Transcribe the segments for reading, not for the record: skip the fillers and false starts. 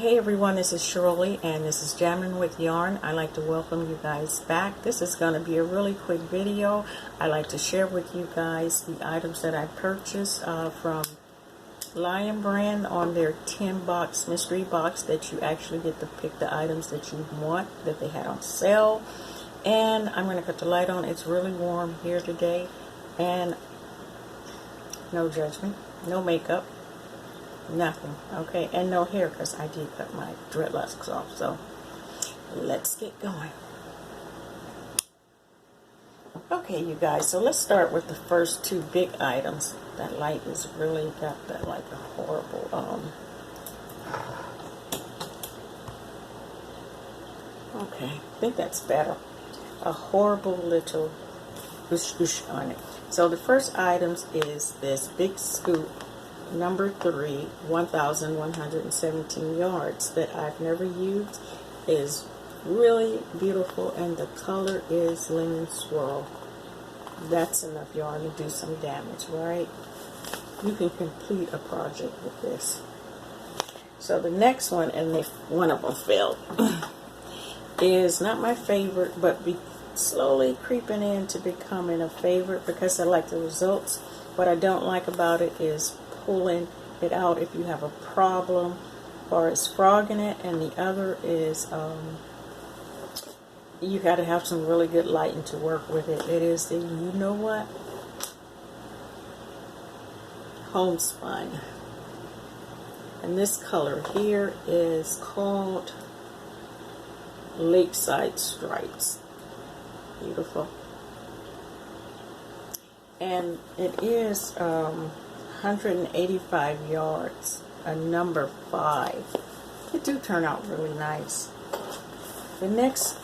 Hey everyone, this is Shirley and this is Jamming with Yarn. I'd like to welcome you guys back. This is going to be a really quick video. I'd like to share with you guys the items that I purchased from Lion Brand on their 10-box mystery box that you actually get to pick the items that you want that they had on sale. And I'm going to cut the light on. It's really warm here today and no judgment, no makeup. Nothing, okay, and no hair because I did cut my dreadlocks off. So let's get going. Okay, you guys, so let's start with the first two big items. That light is really got that like a horrible okay, I think that's better. A horrible little whoosh on it. So the first items is this big scoop number 3, 1,117 yards that I've never used. Is really beautiful and the color is Lemon Swirl. That's enough yarn to do some damage, right? You can complete a project with this. So the next one, and if one of them failed, is not my favorite, but slowly creeping into becoming a favorite because I like the results. What I don't like about it is pulling it out if you have a problem or it's frogging it, and the other is you got to have some really good lighting to work with it. It is the, you know what, Homespun, and this color here is called Lakeside Stripes. Beautiful. And it is 185 yards, a number 5. It do turn out really nice. The next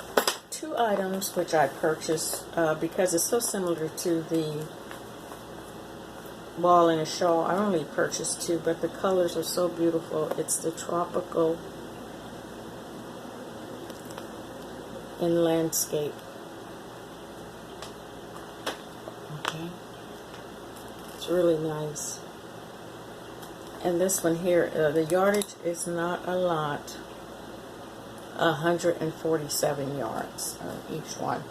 two items which I purchased because it's so similar to the ball and a shawl. I only purchased 2, but the colors are so beautiful. It's the Tropical in Landscape. Okay. It's really nice. And this one here, the yardage is not a lot. 147 yards each one.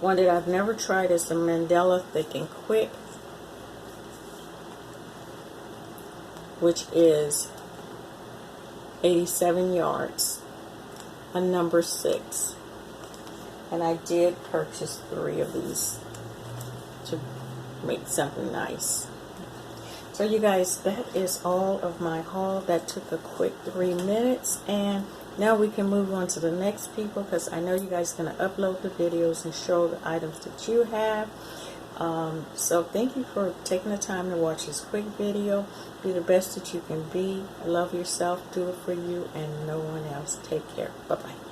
One that I've never tried is the Mandala Thick and Quick, which is 87 yards, a number 6. And I did purchase 3 of these to make something nice. So you guys, that is all of my haul. That took a quick 3 minutes, and now we can move on to the next people because I know you guys are going to upload the videos and show the items that you have. So thank you for taking the time to watch this quick video. Be the best that you can be. Love yourself, do it for you and no one else. Take care. Bye-bye.